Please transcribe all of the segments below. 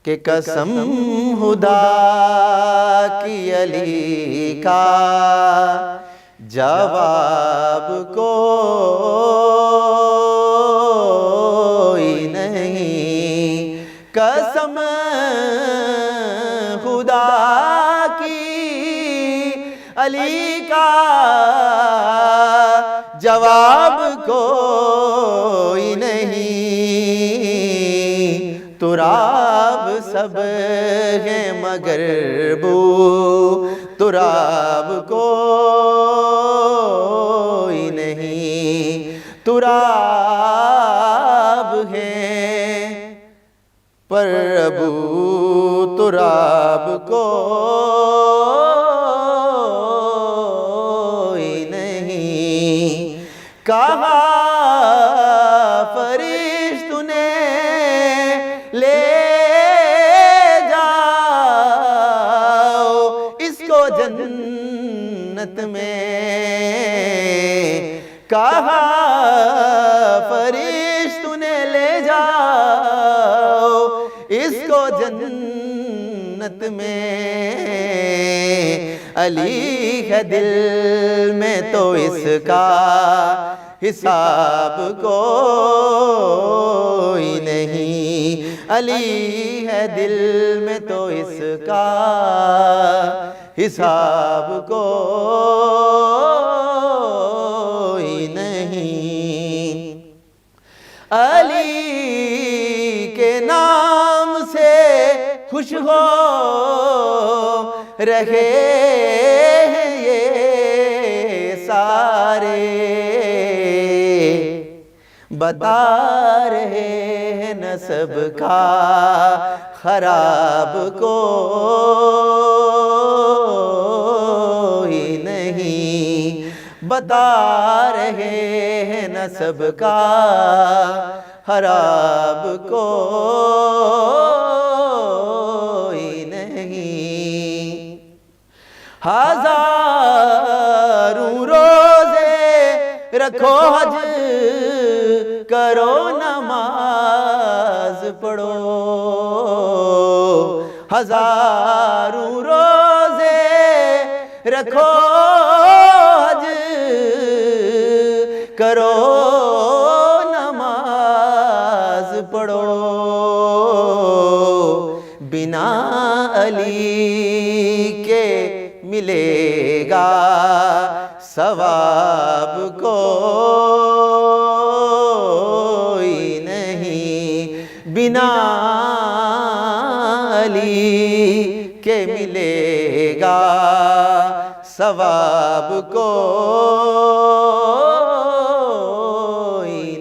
کہ قسم خدا کی علی کا جواب کوئی نہیں، قسم خدا کی علی کا جواب کوئی نہیں، تراب سب ہے مگر بو تراب کوئی نہیں، تراب ہے پر ابو تراب کوئی نہیں، کہا فرشتوں نے لے جنت میں، کہا فرشتوں نے لے جاؤ اس کو جنت میں، علی ہے دل میں تو اس کا حساب کوئی نہیں، علی ہے دل میں تو اس کا حساب کوئی نہیں، علی کے نام سے خوش ہو رہے ہیں یہ سارے، بتا رہے ہیں نسب کا خراب کوئی نہیں، بتا رہے ہیں نسب کا خراب کوئی نہیں، ہزاروں روزے رکھو حج کرو نماز پڑھو، ہزاروں روزے رکھو حج کرو نماز پڑھو، بنا علی کے ملے گا ثواب کوئی نہیں، بنا علی کے ملے گا ثواب کوئی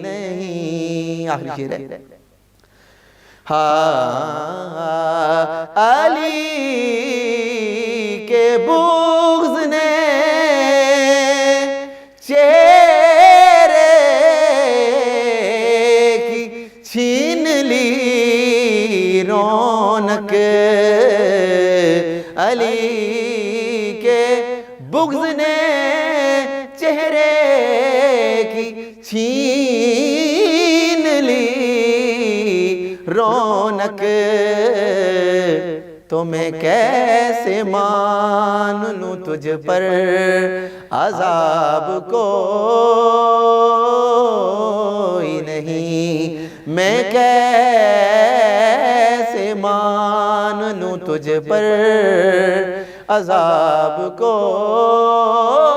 نہیں، آخری شعر ہے، علی کے بغض نے چہرے کی چھین لی رونق، علی کے بغض نے چہرے کی چھین لی رونق، تو میں کیسے مان لوں تجھ پر عذاب کوئی نہیں، میں کیسے مان لوں تجھ پر عذاب کوئی